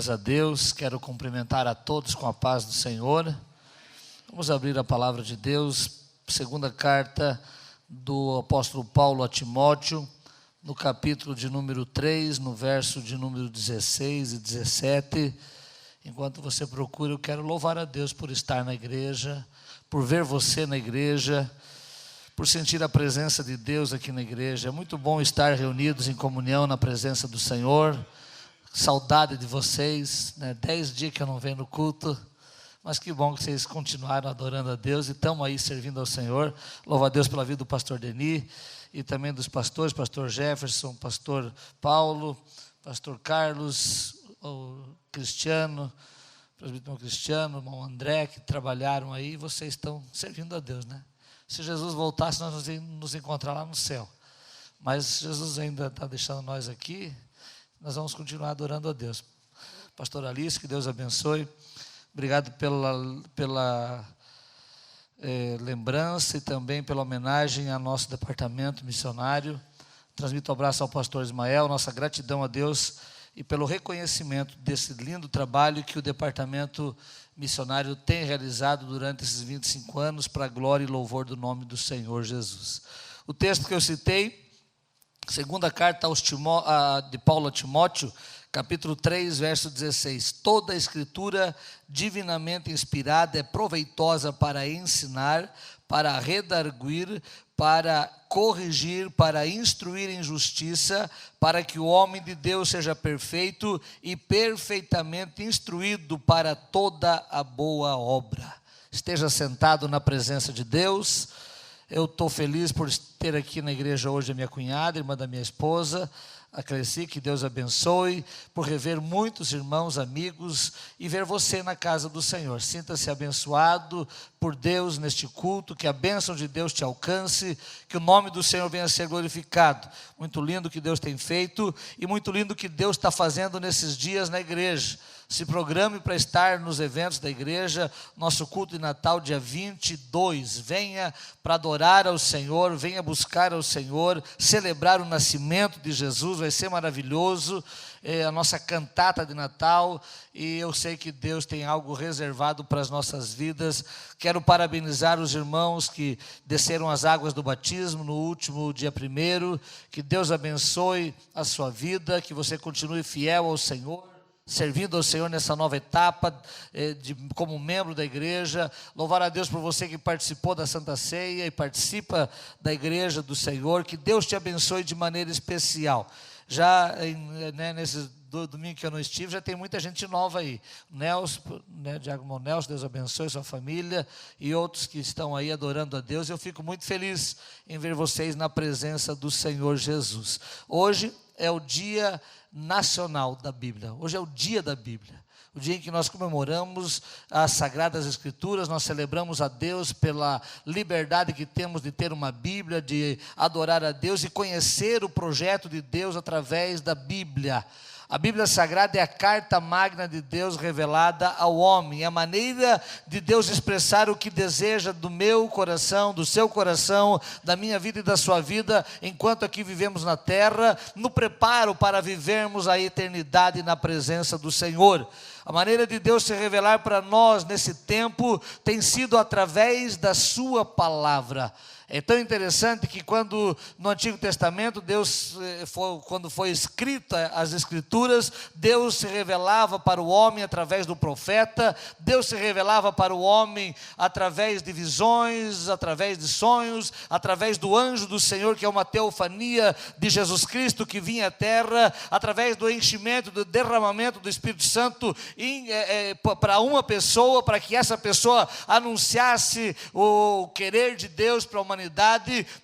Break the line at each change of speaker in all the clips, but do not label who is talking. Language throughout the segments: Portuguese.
Glórias a Deus, quero cumprimentar a todos com a paz do Senhor. Vamos abrir a palavra de Deus, segunda carta do apóstolo Paulo a Timóteo, no capítulo de número 3, no verso de número 16 e 17. Enquanto você procura, eu quero louvar a Deus por estar na igreja, por ver você na igreja, por sentir a presença de Deus aqui na igreja. É muito bom estar reunidos em comunhão na presença do Senhor. Saudade de vocês, né? 10 dias que eu não venho no culto, mas que bom que vocês continuaram adorando a Deus e estão aí servindo ao Senhor. Louvo a Deus pela vida do pastor Denis e também dos pastores, pastor Jefferson, pastor Paulo, pastor Carlos, o Cristiano, presbítero Cristiano, irmão André, que trabalharam aí, e vocês estão servindo a Deus, né? Se Jesus voltasse, nós nos encontrar lá no céu, mas Jesus ainda está deixando nós aqui. Nós vamos continuar adorando a Deus. Pastor Alice, que Deus abençoe. Obrigado pela lembrança e também pela homenagem ao nosso departamento missionário. Transmito um abraço ao pastor Ismael, nossa gratidão a Deus e pelo reconhecimento desse lindo trabalho que o departamento missionário tem realizado durante esses 25 anos para a glória e louvor do nome do Senhor Jesus. O texto que eu citei, segunda carta de Paulo a Timóteo, capítulo 3, verso 16. Toda a escritura divinamente inspirada é proveitosa para ensinar, para redarguir, para corrigir, para instruir em justiça, para que o homem de Deus seja perfeito e perfeitamente instruído para toda a boa obra. Esteja sentado na presença de Deus. Eu estou feliz por ter aqui na igreja hoje a minha cunhada, irmã da minha esposa, a Cleci, que Deus abençoe, por rever muitos irmãos, amigos e ver você na casa do Senhor. Sinta-se abençoado por Deus neste culto, que a bênção de Deus te alcance, que o nome do Senhor venha a ser glorificado. Muito lindo o que Deus tem feito e muito lindo o que Deus está fazendo nesses dias na igreja. Se programe para estar nos eventos da igreja, nosso culto de Natal dia 22, venha para adorar ao Senhor, venha buscar ao Senhor, celebrar o nascimento de Jesus, vai ser maravilhoso, a nossa cantata de Natal, e eu sei que Deus tem algo reservado para as nossas vidas. Quero parabenizar os irmãos que desceram as águas do batismo no último dia 1º, que Deus abençoe a sua vida, que você continue fiel ao Senhor, servindo ao Senhor nessa nova etapa, como membro da igreja. Louvar a Deus por você que participou da Santa Ceia e participa da igreja do Senhor. Que Deus te abençoe de maneira especial. Já nesse domingo que eu não estive, já tem muita gente nova aí. Nelson, Diácono Nelson, Deus abençoe sua família e outros que estão aí adorando a Deus. Eu fico muito feliz em ver vocês na presença do Senhor Jesus. Hoje é o dia nacional da Bíblia. Hoje é o dia da Bíblia, o dia em que nós comemoramos as Sagradas Escrituras. Nós celebramos a Deus pela liberdade que temos de ter uma Bíblia, de adorar a Deus e conhecer o projeto de Deus através da Bíblia. A Bíblia Sagrada é a carta magna de Deus revelada ao homem, a maneira de Deus expressar o que deseja do meu coração, do seu coração, da minha vida e da sua vida, enquanto aqui vivemos na terra, no preparo para vivermos a eternidade na presença do Senhor. A maneira de Deus se revelar para nós nesse tempo tem sido através da sua palavra. É tão interessante que quando no Antigo Testamento, quando foi escrita as Escrituras, Deus se revelava para o homem através do profeta, Deus se revelava para o homem através de visões, através de sonhos, através do anjo do Senhor, que é uma teofania de Jesus Cristo que vinha à terra, através do enchimento, do derramamento do Espírito Santo para uma pessoa, para que essa pessoa anunciasse o querer de Deus para a humanidade.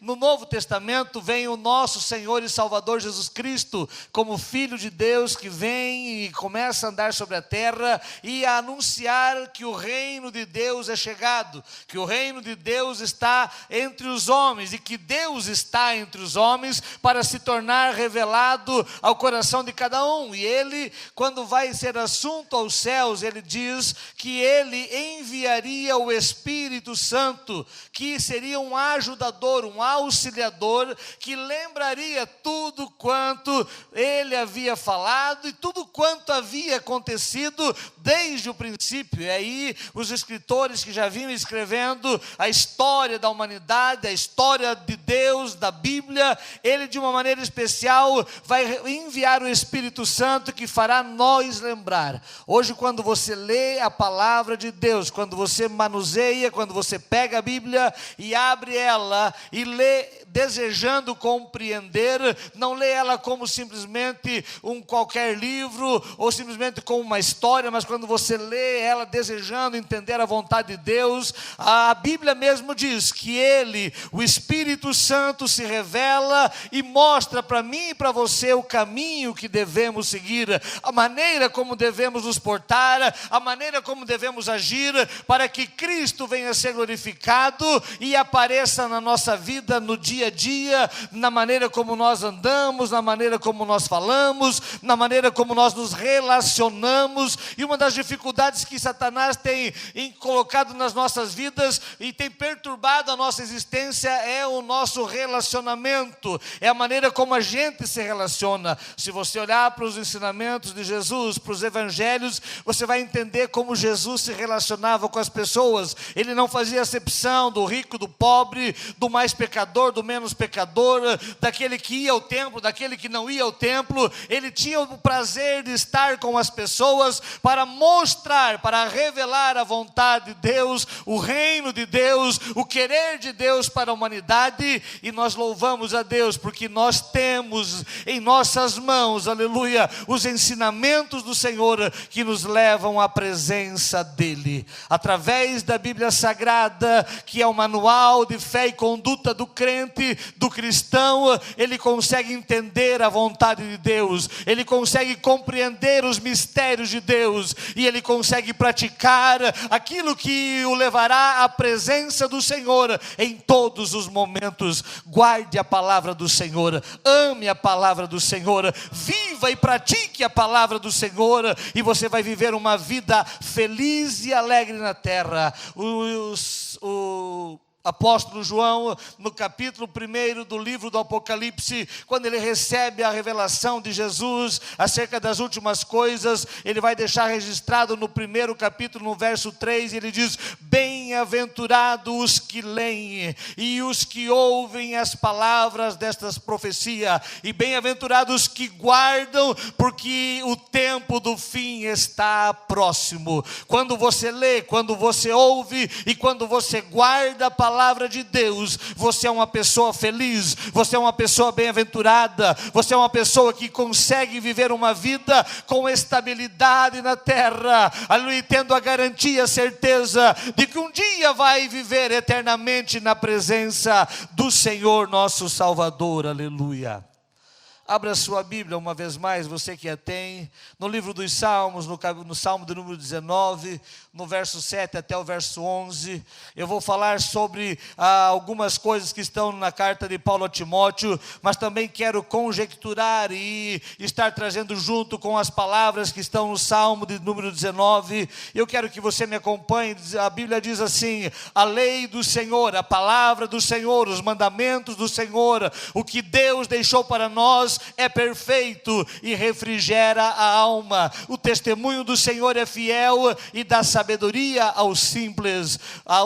No Novo Testamento vem o nosso Senhor e Salvador Jesus Cristo como Filho de Deus, que vem e começa a andar sobre a terra e a anunciar que o reino de Deus é chegado, que o reino de Deus está entre os homens e que Deus está entre os homens para se tornar revelado ao coração de cada um. E ele, quando vai ser assunto aos céus, ele diz que ele enviaria o Espírito Santo, que seria um ajudador, um auxiliador, que lembraria tudo quanto ele havia falado e tudo quanto havia acontecido desde o princípio. E aí os escritores que já vinham escrevendo a história da humanidade, a história de Deus, da Bíblia, ele de uma maneira especial vai enviar o Espírito Santo, que fará nós lembrar. Hoje, quando você lê a palavra de Deus, quando você manuseia, quando você pega a Bíblia e abre ela e lê desejando compreender, não lê ela como simplesmente um qualquer livro, ou simplesmente como uma história, mas quando você lê ela desejando entender a vontade de Deus, a Bíblia mesmo diz que ele, o Espírito Santo, se revela e mostra para mim e para você o caminho que devemos seguir, a maneira como devemos nos portar, a maneira como devemos agir, para que Cristo venha a ser glorificado e apareça na nossa vida, no dia a dia, na maneira como nós andamos, na maneira como nós falamos, na maneira como nós nos relacionamos. E uma das dificuldades que Satanás tem colocado nas nossas vidas e tem perturbado a nossa existência é o nosso relacionamento, é a maneira como a gente se relaciona. Se você olhar para os ensinamentos de Jesus, para os evangelhos, você vai entender como Jesus se relacionava com as pessoas. Ele não fazia acepção do rico, do pobre, do mais pecador, do menos pecador, daquele que ia ao templo, daquele que não ia ao templo. Ele tinha o prazer de estar com as pessoas para mostrar, para revelar a vontade de Deus, o reino de Deus, o querer de Deus para a humanidade. E nós louvamos a Deus porque nós temos em nossas mãos, aleluia, os ensinamentos do Senhor que nos levam à presença dEle, através da Bíblia Sagrada, que é o manual de fé e conduta do crente, do cristão. Ele consegue entender a vontade de Deus, ele consegue compreender os mistérios de Deus, e ele consegue praticar aquilo que o levará à presença do Senhor em todos os momentos. Guarde a palavra do Senhor, ame a palavra do Senhor, viva e pratique a palavra do Senhor, e você vai viver uma vida feliz e alegre na terra. O apóstolo João, no capítulo 1 do livro do Apocalipse, quando ele recebe a revelação de Jesus acerca das últimas coisas, ele vai deixar registrado no 1º capítulo, no verso 3, ele diz: bem-aventurados os que leem e os que ouvem as palavras destas profecias, e bem-aventurados os que guardam, porque o tempo do fim está próximo. Quando você lê, quando você ouve e quando você guarda a palavra de Deus, você é uma pessoa feliz, você é uma pessoa bem-aventurada, você é uma pessoa que consegue viver uma vida com estabilidade na terra, aleluia, tendo a garantia, a certeza de que um dia vai viver eternamente na presença do Senhor nosso Salvador, aleluia. Abra sua Bíblia uma vez mais, você que a tem, no livro dos Salmos, no Salmo de número 19, no verso 7 até o verso 11, eu vou falar sobre algumas coisas que estão na carta de Paulo a Timóteo, mas também quero conjecturar e estar trazendo junto com as palavras que estão no Salmo de número 19, eu quero que você me acompanhe. A Bíblia diz assim: a lei do Senhor, a palavra do Senhor, os mandamentos do Senhor, o que Deus deixou para nós é perfeito e refrigera a alma. O testemunho do Senhor é fiel e dá sabedoria aos simples.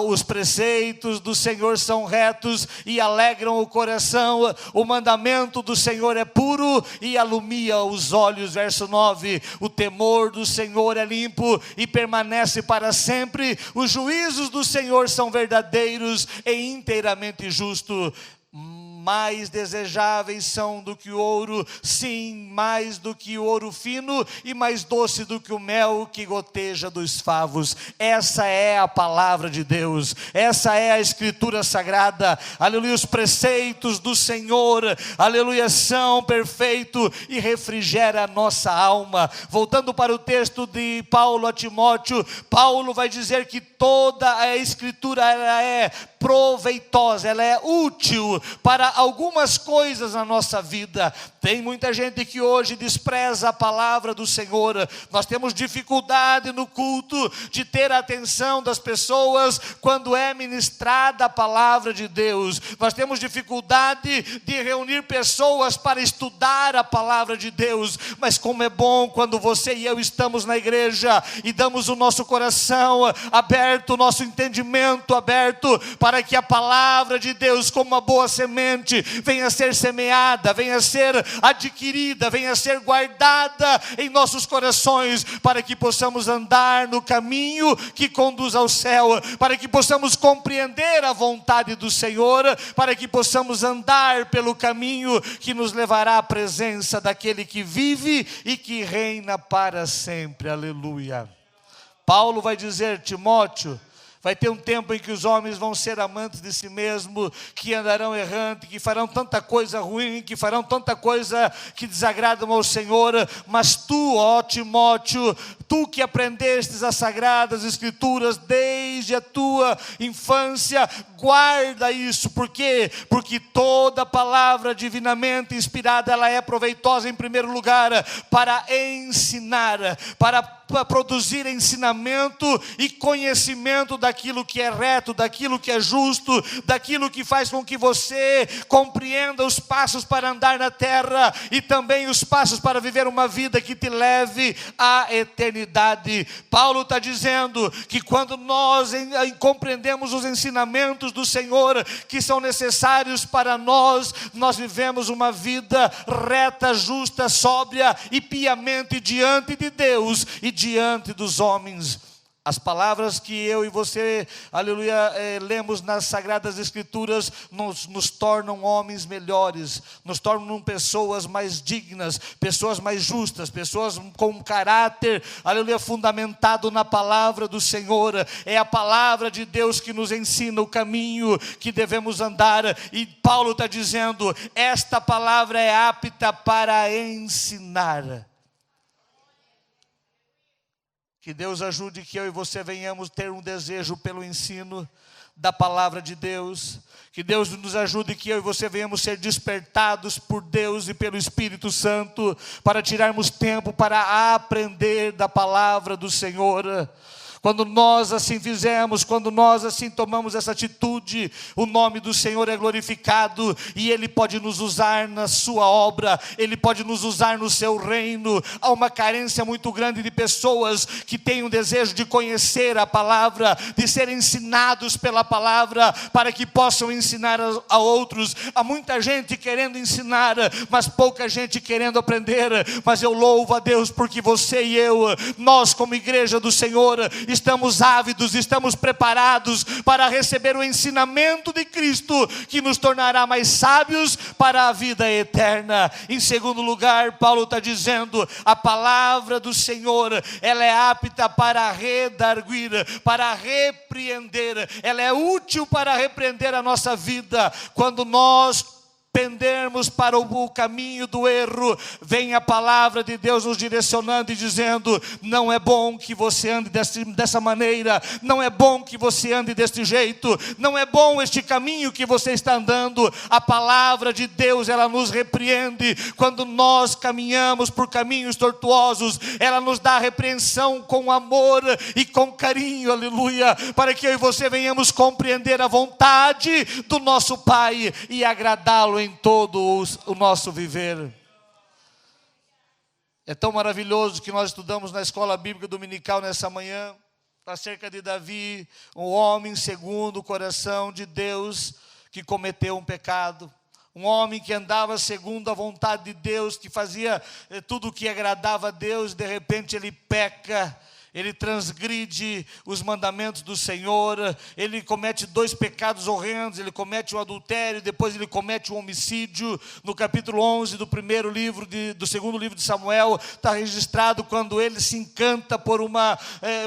Os preceitos do Senhor são retos e alegram o coração. O mandamento do Senhor é puro e alumia os olhos. Verso 9: o temor do Senhor é limpo e permanece para sempre. Os juízos do Senhor são verdadeiros e inteiramente justos. Mais desejáveis são do que o ouro, sim, mais do que o ouro fino, e mais doce do que o mel que goteja dos favos. Essa é a palavra de Deus, essa é a Escritura Sagrada, aleluia. Os preceitos do Senhor, aleluia, são perfeitos e refrigera a nossa alma. Voltando para o texto de Paulo a Timóteo, Paulo vai dizer que toda a Escritura ela é proveitosa, ela é útil para algumas coisas na nossa vida. Tem muita gente que hoje despreza a palavra do Senhor. Nós temos dificuldade no culto de ter a atenção das pessoas quando é ministrada a palavra de Deus. Nós temos dificuldade de reunir pessoas para estudar a palavra de Deus. Mas como é bom quando você e eu estamos na igreja e damos o nosso coração aberto, o nosso entendimento aberto, para que a palavra de Deus, como uma boa semente, venha a ser semeada, venha a ser adquirida, venha a ser guardada em nossos corações, para que possamos andar no caminho que conduz ao céu, para que possamos compreender a vontade do Senhor, para que possamos andar pelo caminho que nos levará à presença daquele que vive e que reina para sempre. Aleluia. Paulo vai dizer: Timóteo, vai ter um tempo em que os homens vão ser amantes de si mesmos, que andarão errantes, que farão tanta coisa ruim, que farão tanta coisa que desagradam ao Senhor. Mas tu, ó Timóteo, tu que aprendestes as sagradas Escrituras desde a tua infância, guarda isso. Por quê? Porque toda palavra divinamente inspirada, ela é proveitosa em primeiro lugar para ensinar, para produzir ensinamento e conhecimento daquilo que é reto, daquilo que é justo, daquilo que faz com que você compreenda os passos para andar na terra e também os passos para viver uma vida que te leve à eternidade. Paulo está dizendo que quando nós compreendemos os ensinamentos do Senhor que são necessários para nós vivemos uma vida reta, justa, sóbria e piamente diante de Deus e diante dos homens. As palavras que eu e você, aleluia, lemos nas Sagradas Escrituras nos tornam homens melhores, nos tornam pessoas mais dignas, pessoas mais justas, pessoas com um caráter, aleluia, fundamentado na palavra do Senhor. É a palavra de Deus que nos ensina o caminho que devemos andar. E Paulo está dizendo: esta palavra é apta para ensinar. Que Deus ajude que eu e você venhamos ter um desejo pelo ensino da palavra de Deus. Que Deus nos ajude que eu e você venhamos ser despertados por Deus e pelo Espírito Santo, para tirarmos tempo para aprender da palavra do Senhor. Quando nós assim fizermos, quando nós assim tomamos essa atitude, o nome do Senhor é glorificado e Ele pode nos usar na sua obra, Ele pode nos usar no seu reino. Há uma carência muito grande de pessoas que têm um desejo de conhecer a palavra, de serem ensinados pela palavra, para que possam ensinar a outros. Há muita gente querendo ensinar, mas pouca gente querendo aprender. Mas eu louvo a Deus porque você e eu, nós como igreja do Senhor, estamos ávidos, estamos preparados para receber o ensinamento de Cristo, que nos tornará mais sábios para a vida eterna. Em segundo lugar, Paulo está dizendo: a palavra do Senhor, ela é apta para redarguir, para repreender, ela é útil para repreender a nossa vida. Quando nós pendermos para o caminho do erro, vem a palavra de Deus nos direcionando e dizendo: não é bom que você ande dessa maneira, não é bom que você ande deste jeito, não é bom este caminho que você está andando. A palavra de Deus, ela nos repreende quando nós caminhamos por caminhos tortuosos. Ela nos dá repreensão com amor e com carinho, aleluia, para que eu e você venhamos compreender a vontade do nosso Pai e agradá-lo em todo o nosso viver. É tão maravilhoso que nós estudamos na escola bíblica dominical nessa manhã, acerca de Davi, um homem segundo o coração de Deus, que cometeu um pecado. Um homem que andava segundo a vontade de Deus, que fazia tudo o que agradava a Deus, de repente ele peca. Ele transgride os mandamentos do Senhor, ele comete dois pecados horrendos, ele comete o adultério, depois ele comete o homicídio. No capítulo 11 do segundo livro de Samuel, está registrado quando ele se encanta por uma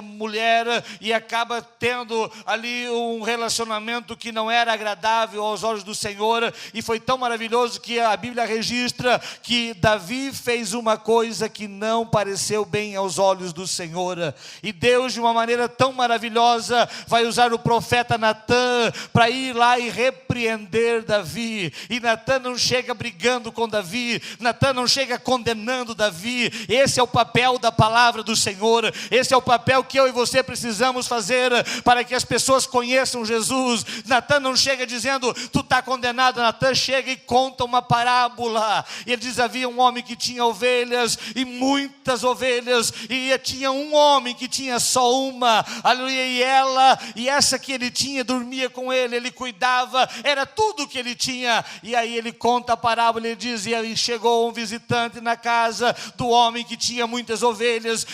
mulher e acaba tendo ali um relacionamento que não era agradável aos olhos do Senhor. E foi tão maravilhoso que a Bíblia registra que Davi fez uma coisa que não pareceu bem aos olhos do Senhor. E Deus, de uma maneira tão maravilhosa, vai usar o profeta Natã para ir lá e repreender Davi. E Natã não chega brigando com Davi, Natã não chega condenando Davi. Esse é o papel da palavra do Senhor, esse é o papel que eu e você precisamos fazer para que as pessoas conheçam Jesus. Natã não chega dizendo, tu está condenado. Natã chega e conta uma parábola. E ele diz, havia um homem que tinha ovelhas, e muitas ovelhas, e tinha um homem que tinha só uma, aleluia, e essa que ele tinha, dormia com ele, ele cuidava, era tudo que ele tinha. E aí ele conta a parábola, ele diz, e aí chegou um visitante na casa do homem que tinha muitas ovelhas.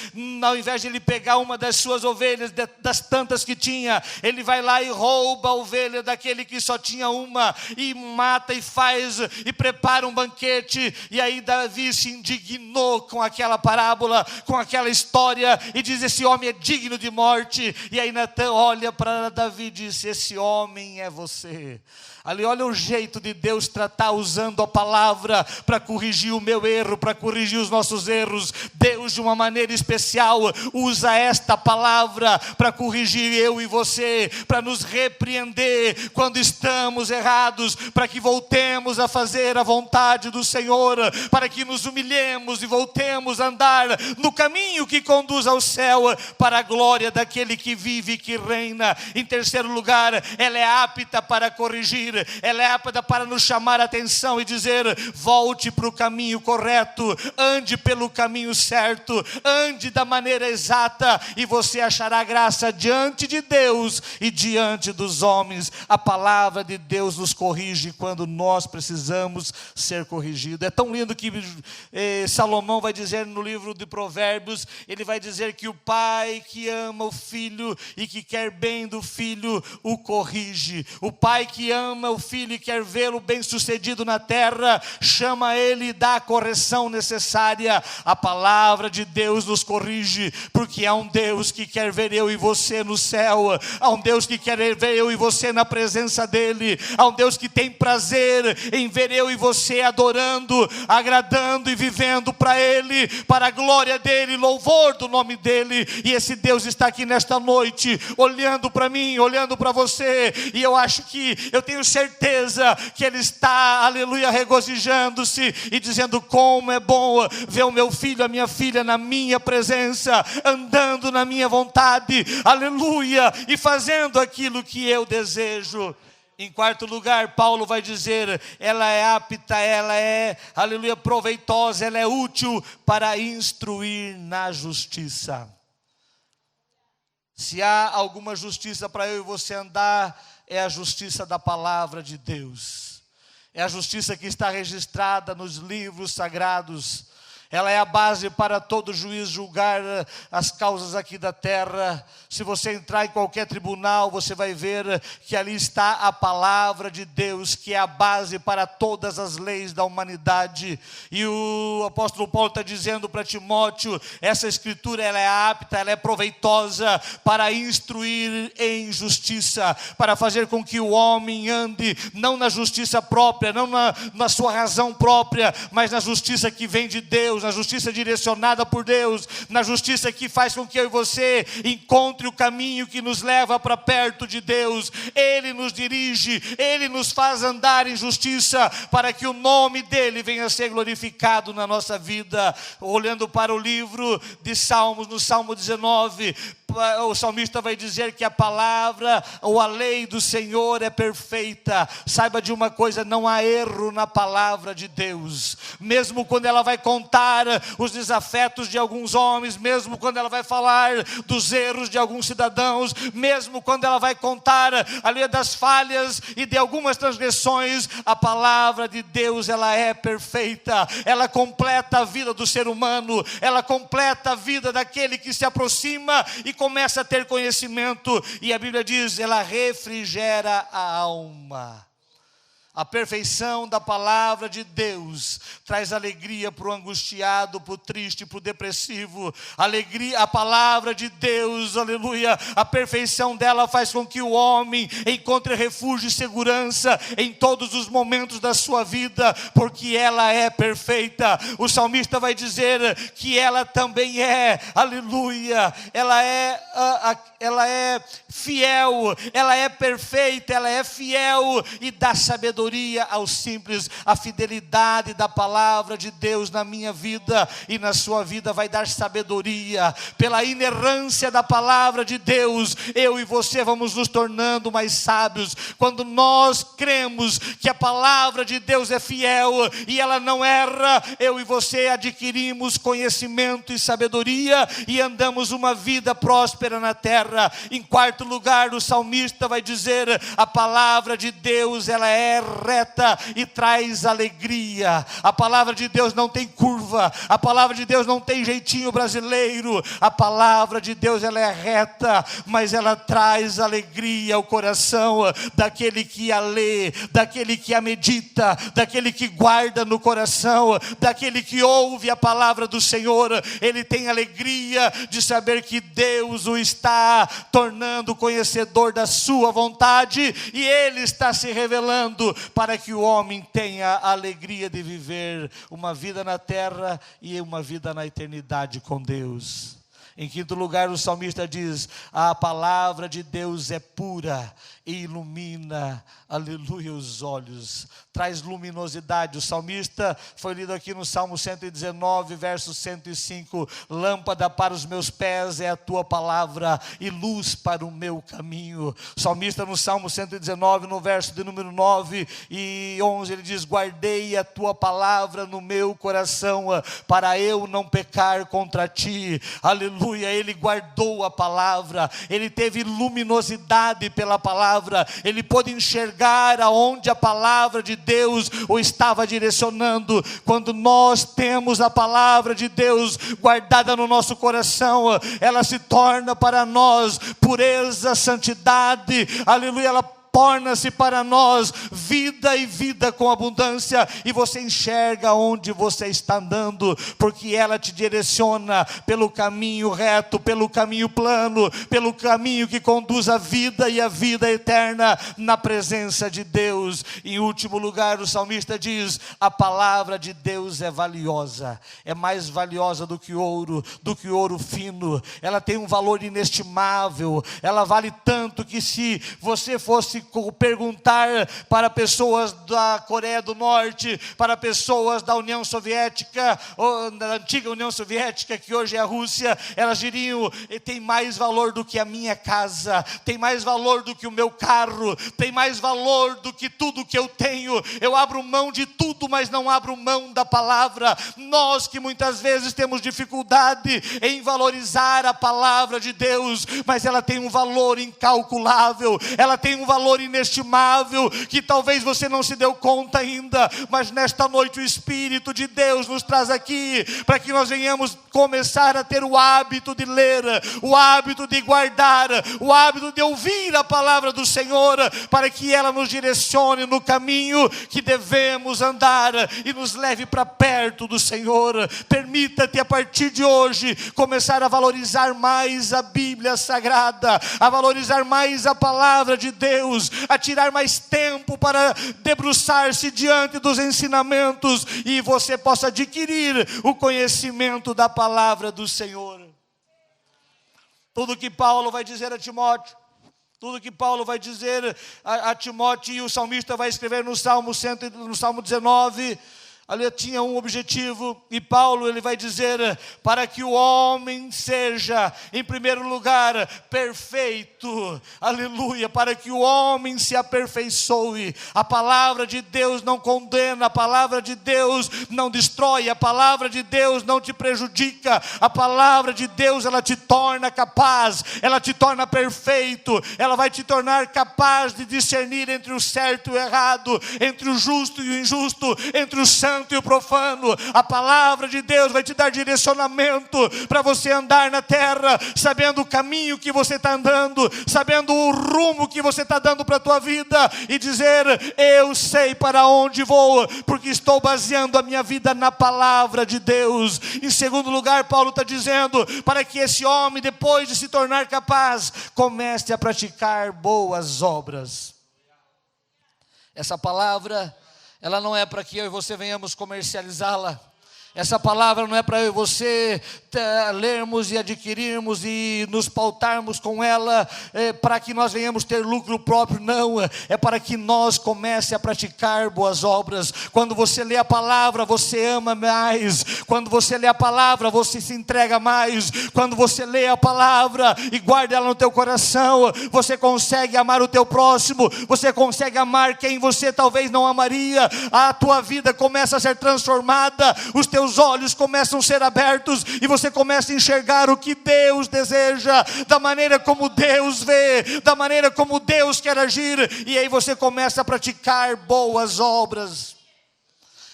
Ao invés de ele pegar uma das suas ovelhas, das tantas que tinha, ele vai lá e rouba a ovelha daquele que só tinha uma, e mata e faz, e prepara um banquete. E aí Davi se indignou com aquela parábola, com aquela história, e diz, esse homem é digno de morte. E aí Natã olha para Davi e diz, esse homem é você. Ali, olha o jeito de Deus tratar, usando a palavra para corrigir o meu erro, para corrigir os nossos erros. Deus, de uma maneira especial, usa esta palavra para corrigir eu e você, para nos repreender quando estamos errados, para que voltemos a fazer a vontade do Senhor, para que nos humilhemos e voltemos a andar no caminho que conduz ao céu, para a glória daquele que vive e que reina. Em terceiro lugar, ela é apta para corrigir, ela é apta para nos chamar a atenção e dizer, volte para o caminho correto, ande pelo caminho certo, ande da maneira exata, e você achará graça diante de Deus e diante dos homens. A palavra de Deus nos corrige quando nós precisamos ser corrigidos. É tão lindo que Salomão vai dizer no livro de Provérbios, ele vai dizer que o pai que ama o filho e que quer bem do filho, o corrige. O pai que ama o filho e quer vê-lo bem sucedido na terra, chama ele e dá a correção necessária. A palavra de Deus nos corrige, porque há um Deus que quer ver eu e você no céu, há um Deus que quer ver eu e você na presença dele, há um Deus que tem prazer em ver eu e você adorando, agradando e vivendo para ele, para a glória dele, louvor do nome dele. E esse Deus está aqui nesta noite, olhando para mim, olhando para você, e eu acho que, eu tenho certeza que ele está, aleluia, regozijando-se e dizendo, como é bom ver o meu filho, a minha filha na minha presença, andando na minha vontade, aleluia, e fazendo aquilo que eu desejo. Em quarto lugar, Paulo vai dizer, ela é apta, ela é, aleluia, proveitosa, ela é útil para instruir na justiça. Se há alguma justiça para eu e você andar, é a justiça da palavra de Deus. É a justiça que está registrada nos livros sagrados. Ela é a base para todo juiz julgar as causas aqui da terra. Se você entrar em qualquer tribunal, você vai ver que ali está a palavra de Deus, que é a base para todas as leis da humanidade. E o apóstolo Paulo está dizendo para Timóteo, essa escritura ela é apta, ela é proveitosa para instruir em justiça, para fazer com que o homem ande não na justiça própria, não na sua razão própria, mas na justiça que vem de Deus, na justiça direcionada por Deus, na justiça que faz com que eu e você encontre o caminho que nos leva para perto de Deus. Ele nos dirige, Ele nos faz andar em justiça, para que o nome dEle venha a ser glorificado na nossa vida. Olhando para o livro de Salmos, no Salmo 19, o salmista vai dizer que a palavra ou a lei do Senhor é perfeita. Saiba de uma coisa, não há erro na palavra de Deus. Mesmo quando ela vai contar os desafetos de alguns homens, mesmo quando ela vai falar dos erros de alguns cidadãos, mesmo quando ela vai contar ali das falhas e de algumas transgressões, a palavra de Deus ela é perfeita. Ela completa a vida do ser humano, ela completa a vida daquele que se aproxima e começa a ter conhecimento. E a Bíblia diz, ela refrigera a alma. A perfeição da palavra de Deus traz alegria para o angustiado, para o triste, para o depressivo. Alegria, a palavra de Deus, aleluia, a perfeição dela faz com que o homem encontre refúgio e segurança em todos os momentos da sua vida, porque ela é perfeita. O salmista vai dizer que ela também é, aleluia, ela é fiel, ela é perfeita, ela é fiel e dá sabedoria aos simples. A fidelidade da palavra de Deus na minha vida e na sua vida vai dar sabedoria. Pela inerrância da palavra de Deus, eu e você vamos nos tornando mais sábios. Quando nós cremos que a palavra de Deus é fiel e ela não erra, eu e você adquirimos conhecimento e sabedoria e andamos uma vida próspera na terra. Em quarto lugar, o salmista vai dizer: a palavra de Deus, ela é reta e traz alegria. A palavra de Deus não tem curva, a palavra de Deus não tem jeitinho brasileiro. A palavra de Deus, ela é reta, mas ela traz alegria ao coração daquele que a lê, daquele que a medita, daquele que guarda no coração, daquele que ouve a palavra do Senhor. Ele tem alegria de saber que Deus o está tornando conhecedor da sua vontade e Ele está se revelando para que o homem tenha a alegria de viver uma vida na terra e uma vida na eternidade com Deus. Em quinto lugar, o salmista diz: a palavra de Deus é pura e ilumina, aleluia, os olhos, traz luminosidade. O salmista foi lido aqui no Salmo 119, verso 105: lâmpada para os meus pés é a tua palavra e luz para o meu caminho. O salmista no Salmo 119, no verso de número 9 e 11, ele diz: guardei a tua palavra no meu coração, para eu não pecar contra ti. Aleluia, ele guardou a palavra, ele teve luminosidade pela palavra, ele pôde enxergar aonde a palavra de Deus o estava direcionando. Quando nós temos a palavra de Deus guardada no nosso coração, ela se torna para nós pureza, santidade, aleluia, ela torna-se para nós vida e vida com abundância, e você enxerga onde você está andando, porque ela te direciona pelo caminho reto, pelo caminho plano, pelo caminho que conduz à vida e à vida eterna na presença de Deus. Em último lugar, o salmista diz: a palavra de Deus é valiosa, é mais valiosa do que ouro fino, ela tem um valor inestimável, ela vale tanto que se você fosse perguntar para pessoas da Coreia do Norte, para pessoas da União Soviética, ou da antiga União Soviética, que hoje é a Rússia, elas diriam: tem mais valor do que a minha casa, tem mais valor do que o meu carro, tem mais valor do que tudo que eu tenho. Eu abro mão de tudo, mas não abro mão da palavra. Nós que muitas vezes temos dificuldade em valorizar a palavra de Deus, mas ela tem um valor incalculável, ela tem um valor inestimável, que talvez você não se deu conta ainda, mas nesta noite o Espírito de Deus nos traz aqui, para que nós venhamos começar a ter o hábito de ler, o hábito de guardar, o hábito de ouvir a palavra do Senhor, para que ela nos direcione no caminho que devemos andar e nos leve para perto do Senhor. Permita-te a partir de hoje começar a valorizar mais a Bíblia Sagrada, a valorizar mais a palavra de Deus, a tirar mais tempo para debruçar-se diante dos ensinamentos, e você possa adquirir o conhecimento da palavra do Senhor. Tudo que Paulo vai dizer a Timóteo, tudo que Paulo vai dizer a Timóteo, e o salmista vai escrever no Salmo 19, ali tinha um objetivo, e Paulo ele vai dizer: para que o homem seja, em primeiro lugar, perfeito, aleluia, para que o homem se aperfeiçoe. A palavra de Deus não condena, a palavra de Deus não destrói, a palavra de Deus não te prejudica, a palavra de Deus ela te torna capaz, ela te torna perfeito, ela vai te tornar capaz de discernir entre o certo e o errado, entre o justo e o injusto, entre o santo santo e o profano. A palavra de Deus vai te dar direcionamento para você andar na terra, sabendo o caminho que você está andando, sabendo o rumo que você está dando para a tua vida, e dizer: eu sei para onde vou, porque estou baseando a minha vida na palavra de Deus. Em segundo lugar, Paulo está dizendo para que esse homem, depois de se tornar capaz, comece a praticar boas obras. Essa palavra, ela não é para que eu e você venhamos comercializá-la. Essa palavra não é para eu e você lermos e adquirirmos e nos pautarmos com ela para que nós venhamos ter lucro próprio. Não, é para que nós comece a praticar boas obras. Quando você lê a palavra, você ama mais. Quando você lê a palavra, você se entrega mais. Quando você lê a palavra e guarda ela no teu coração, você consegue amar o teu próximo. Você consegue amar quem você talvez não amaria. A tua vida começa a ser transformada. Os teus olhos começam a ser abertos e você começa a enxergar o que Deus deseja, da maneira como Deus vê, da maneira como Deus quer agir, e aí você começa a praticar boas obras.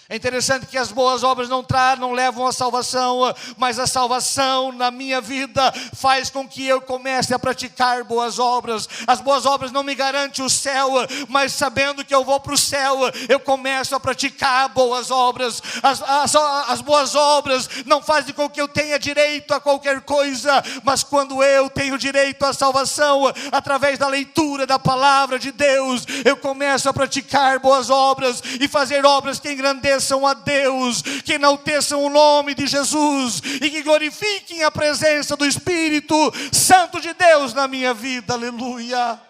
É interessante que as boas obras não levam à salvação, mas a salvação na minha vida faz com que eu comece a praticar boas obras. As boas obras não me garantem o céu, mas sabendo que eu vou para o céu, eu começo a praticar boas obras. As boas obras não fazem com que eu tenha direito a qualquer coisa, mas quando eu tenho direito à salvação, através da leitura da palavra de Deus, eu começo a praticar boas obras e fazer obras que engrandeçam a Deus, que enalteçam o nome de Jesus e que glorifiquem a presença do Espírito Santo de Deus na minha vida. Aleluia!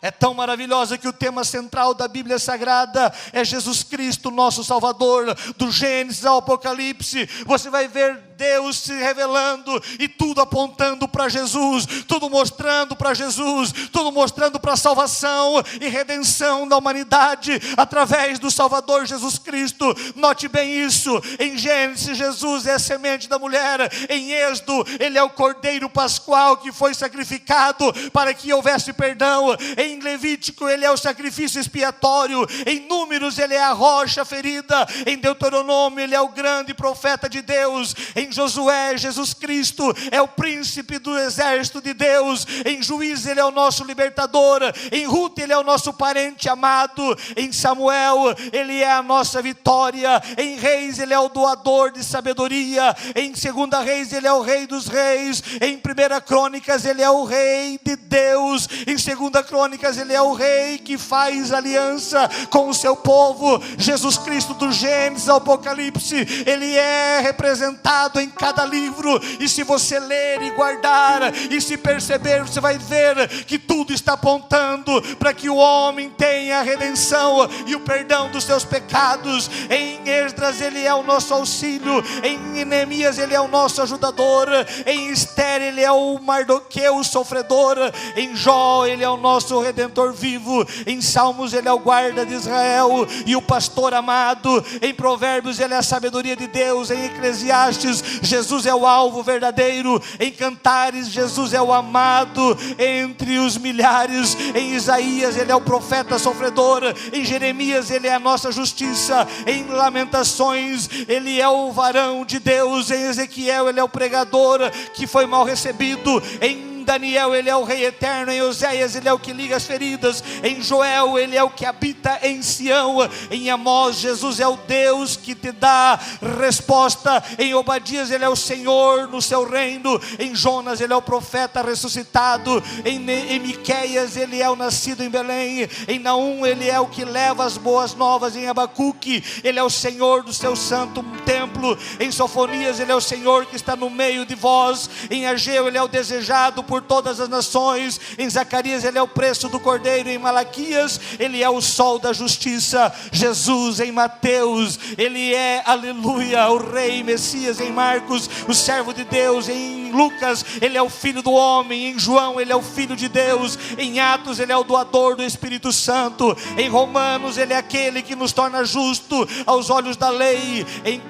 É tão maravilhosa que o tema central da Bíblia Sagrada é Jesus Cristo, nosso Salvador. Do Gênesis ao Apocalipse, você vai ver Deus se revelando e tudo apontando para Jesus, tudo mostrando para Jesus, tudo mostrando para a salvação e redenção da humanidade através do Salvador Jesus Cristo. Note bem isso: em Gênesis, Jesus é a semente da mulher; em Êxodo, Ele é o Cordeiro Pascual que foi sacrificado para que houvesse perdão; em Levítico, Ele é o sacrifício expiatório; em Números, Ele é a rocha ferida; em Deuteronômio, Ele é o grande profeta de Deus; em Josué, Jesus Cristo é o príncipe do exército de Deus; em Juízes, Ele é o nosso libertador; em Ruth, Ele é o nosso parente amado; em Samuel, Ele é a nossa vitória; em Reis, Ele é o doador de sabedoria; em 2 Reis, Ele é o Rei dos reis; em 1 Crônicas, Ele é o Rei de Deus; em 2 Crônicas, Ele é o Rei que faz aliança com o seu povo. Jesus Cristo, do Gênesis ao Apocalipse, Ele é representado em cada livro, e se você ler e guardar e se perceber, você vai ver que tudo está apontando para que o homem tenha a redenção e o perdão dos seus pecados. Em Esdras, Ele é o nosso auxílio; em Neemias, Ele é o nosso ajudador; em Esther, Ele é o Mardoqueu, o sofredor; em Jó, Ele é o nosso redentor vivo; em Salmos, Ele é o guarda de Israel e o pastor amado; em Provérbios, Ele é a sabedoria de Deus; em Eclesiastes, Jesus é o alvo verdadeiro; em Cantares, Jesus é o amado entre os milhares; em Isaías, Ele é o profeta sofredor; em Jeremias, Ele é a nossa justiça; em Lamentações, Ele é o varão de Deus; em Ezequiel, Ele é o pregador que foi mal recebido; em Daniel, Ele é o Rei eterno; em Oséias, Ele é o que liga as feridas; em Joel, Ele é o que habita em Sião; em Amós, Jesus é o Deus que te dá resposta; em Obadias, Ele é o Senhor no seu reino; em Jonas, Ele é o profeta ressuscitado; em Miqueias, Ele é o nascido em Belém; em Naum, Ele é o que leva as boas novas; em Abacuque, Ele é o Senhor do seu santo templo; em Sofonias, Ele é o Senhor que está no meio de vós; em Ageu, Ele é o desejado por todas as nações; em Zacarias, Ele é o preço do Cordeiro; em Malaquias, Ele é o sol da justiça; Jesus, em Mateus, Ele é, aleluia, o Rei Messias; em Marcos, o servo de Deus; em Lucas, Ele é o Filho do homem; em João, Ele é o Filho de Deus; em Atos, Ele é o doador do Espírito Santo; em Romanos, Ele é aquele que nos torna justo aos olhos da lei; em 1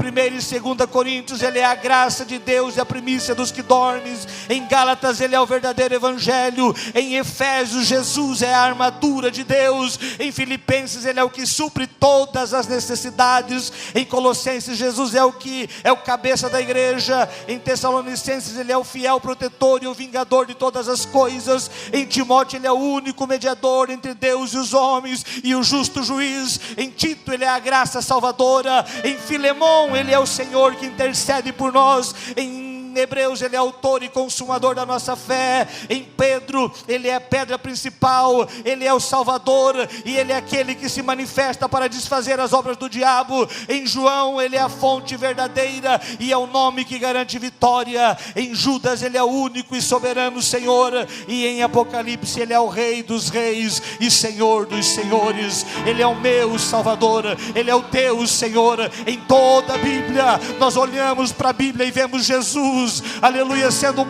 e 2 Coríntios, Ele é a graça de Deus e a primícia dos que dormem; em Gálatas, Ele é o verdadeiro verdadeiro evangelho. Em Efésios, Jesus é a armadura de Deus. Em Filipenses, Ele é o que supre todas as necessidades. Em Colossenses, Jesus é o cabeça da igreja. Em Tessalonicenses, Ele é o fiel protetor e o vingador de todas as coisas. Em Timóteo, Ele é o único mediador entre Deus e os homens e o justo juiz. Em Tito, Ele é a graça salvadora. Em Filemão, Ele é o Senhor que intercede por nós. Em Hebreus, Ele é autor e consumador da nossa fé. Em Pedro, Ele é a pedra principal, Ele é o Salvador, e Ele é aquele que se manifesta para desfazer as obras do diabo. Em João, Ele é a fonte verdadeira e é o nome que garante vitória. Em Judas, Ele é o único e soberano Senhor. E em Apocalipse, Ele é o Rei dos reis e Senhor dos senhores. Ele é o meu Salvador, Ele é o teu Senhor. Em toda a Bíblia, nós olhamos para a Bíblia e vemos Jesus, aleluia, sendo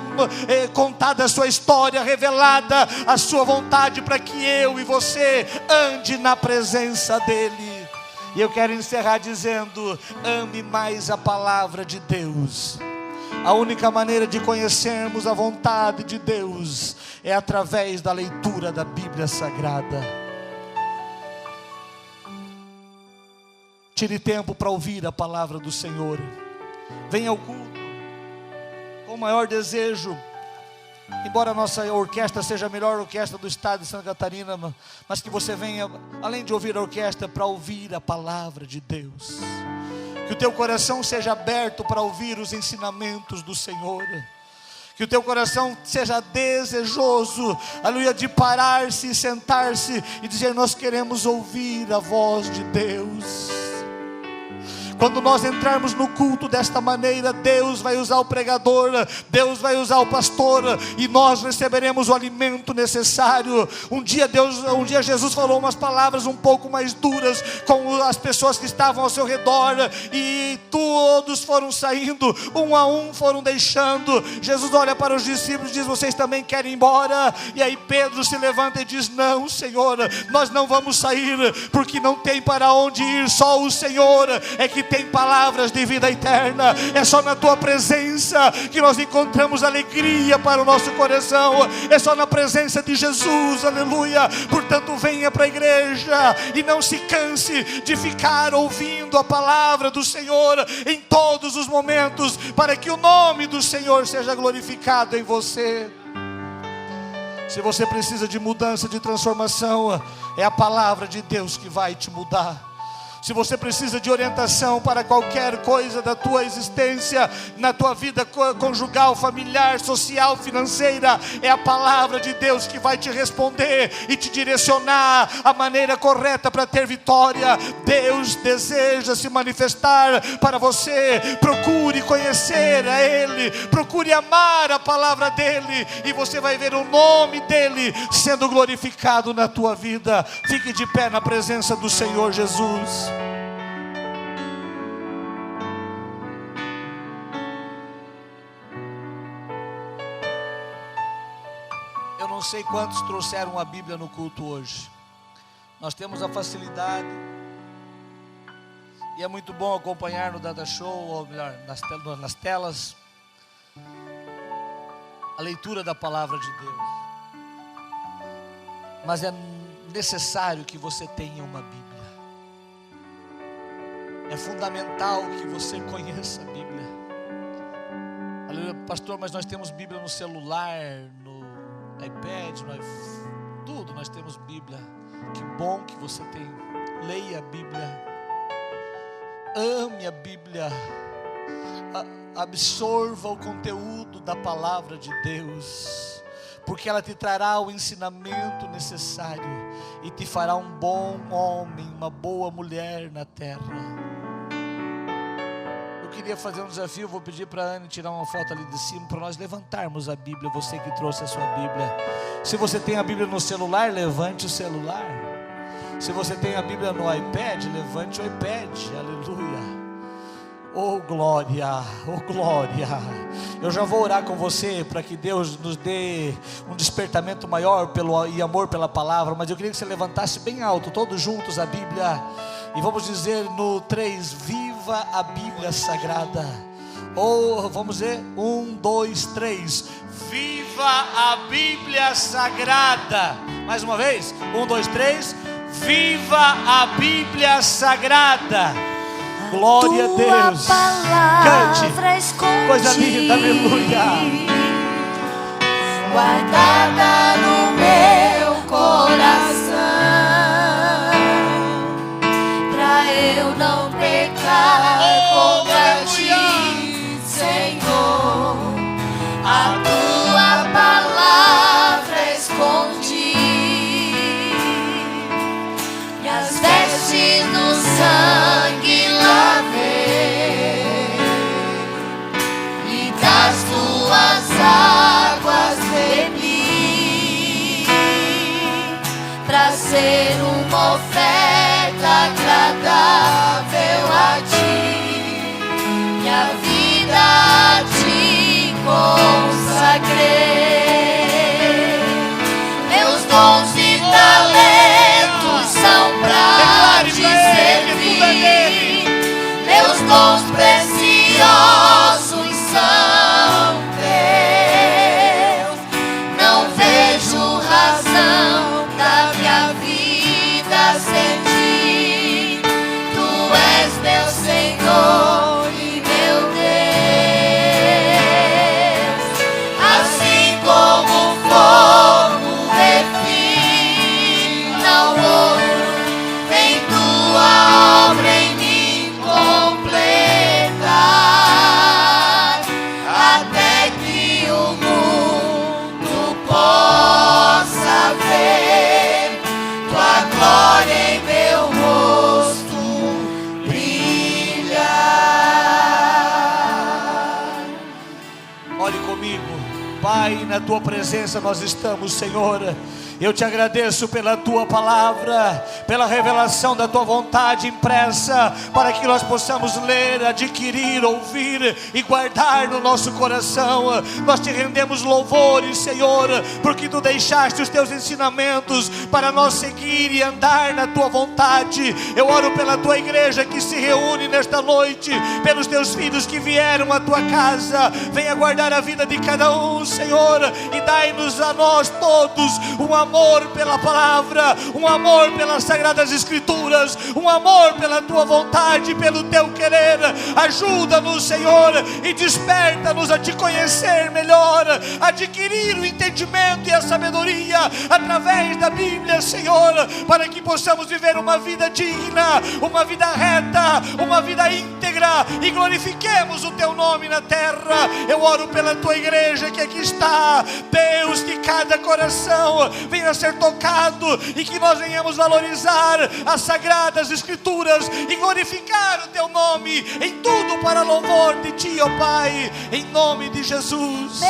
contada a sua história, revelada a sua vontade para que eu e você ande na presença dEle. E eu quero encerrar dizendo: ame mais a palavra de Deus. A única maneira de conhecermos a vontade de Deus é através da leitura da Bíblia Sagrada. Tire tempo para ouvir a palavra do Senhor. Venha ao culto com o maior desejo. Embora a nossa orquestra seja a melhor orquestra do estado de Santa Catarina, mas que você venha, além de ouvir a orquestra, para ouvir a palavra de Deus. Que o teu coração seja aberto para ouvir os ensinamentos do Senhor. Que o teu coração seja desejoso, aleluia, de parar-se e sentar-se e dizer: nós queremos ouvir a voz de Deus. Quando nós entrarmos no culto desta maneira, Deus vai usar o pregador, Deus vai usar o pastor, e nós receberemos o alimento necessário. Um dia Jesus falou umas palavras um pouco mais duras com as pessoas que estavam ao seu redor, e todos foram saindo, um a um foram deixando. Jesus olha para os discípulos e diz: vocês também querem ir embora? E aí Pedro se levanta e diz: não, Senhor, nós não vamos sair, porque não tem para onde ir. Só o Senhor é que tem palavras de vida eterna. É só na tua presença que nós encontramos alegria para o nosso coração. É só na presença de Jesus, aleluia. Portanto, venha para a igreja e não se canse de ficar ouvindo a palavra do Senhor em todos os momentos, para que o nome do Senhor seja glorificado em você. Se você precisa de mudança, de transformação, é a palavra de Deus que vai te mudar. Se você precisa de orientação para qualquer coisa da tua existência, na tua vida conjugal, familiar, social, financeira, é a palavra de Deus que vai te responder e te direcionar a maneira correta para ter vitória. Deus deseja se manifestar para você. Procure conhecer a Ele, procure amar a palavra dEle, e você vai ver o nome dEle sendo glorificado na tua vida. Fique de pé na presença do Senhor Jesus. Eu não sei quantos trouxeram a Bíblia no culto hoje. Nós temos a facilidade, e é muito bom acompanhar no Data Show, ou melhor, nas telas, a leitura da palavra de Deus. Mas é necessário que você tenha uma Bíblia. É fundamental que você conheça a Bíblia. Aleluia, pastor, mas nós temos Bíblia no celular, no iPad, tudo nós temos Bíblia. Que bom que você tem. Leia a Bíblia, ame a Bíblia, absorva o conteúdo da palavra de Deus, porque ela te trará o ensinamento necessário e te fará um bom homem, uma boa mulher na terra. Eu queria fazer um desafio, vou pedir para a Anne tirar uma foto ali de cima, para nós levantarmos a Bíblia, você que trouxe a sua Bíblia. Se você tem a Bíblia no celular, levante o celular. Se você tem a Bíblia no iPad, levante o iPad, aleluia. Oh glória, oh glória. Eu já vou orar com você para que Deus nos dê um despertamento maior e amor pela palavra. Mas eu queria que você levantasse bem alto, todos juntos, a Bíblia. E vamos dizer no 3, viva a Bíblia Sagrada. Ou vamos ver, 1, 2, 3. Viva a Bíblia Sagrada. Mais uma vez, 1, 2, 3. Viva a Bíblia Sagrada. Glória a Deus. Cante. Coisa linda, aleluia.
Guardada no meu coração, pra eu não pecar contra ti, Senhor. A tua palavra escondi e as vestes no sangue lavei, e das tuas águas bebi, pra ser uma oferta agradável a ti, minha vida a ti consagrei. Meus dons e talentos são pra te servir, meus dons preciosos são teus. Não vejo razão da minha vida sem ti. Tu és meu Senhor e meu Deus. Assim como o fogo refina o ouro, vem tua obra em mim completar, até que o mundo possa ver tua glória em meu rosto brilhar.
Olhe comigo, Pai, na tua presença nós estamos, Senhor. Eu te agradeço pela tua palavra, pela revelação da tua vontade impressa, para que nós possamos ler, adquirir, ouvir e guardar no nosso coração. Nós te rendemos louvores, Senhor, porque tu deixaste os teus ensinamentos para nós seguir e andar na tua vontade. Eu oro pela tua igreja que se reúne nesta noite, pelos teus filhos que vieram à tua casa. Venha guardar a vida de cada um, Senhor, e dai-nos a nós todos um amor pela palavra, um amor pelas sagradas escrituras, um amor pela tua vontade, pelo teu querer. Ajuda-nos, Senhor, e desperta-nos a te conhecer melhor, adquirir o entendimento e a sabedoria através da Bíblia, Senhor, para que possamos viver uma vida digna, uma vida reta, uma vida íntegra, e glorifiquemos o teu nome na terra. Eu oro pela tua igreja que aqui está, Deus, que cada coração venha a ser tocado e que nós venhamos valorizar as sagradas escrituras e glorificar o teu nome em tudo para louvor de ti, ó Pai, em nome de Jesus.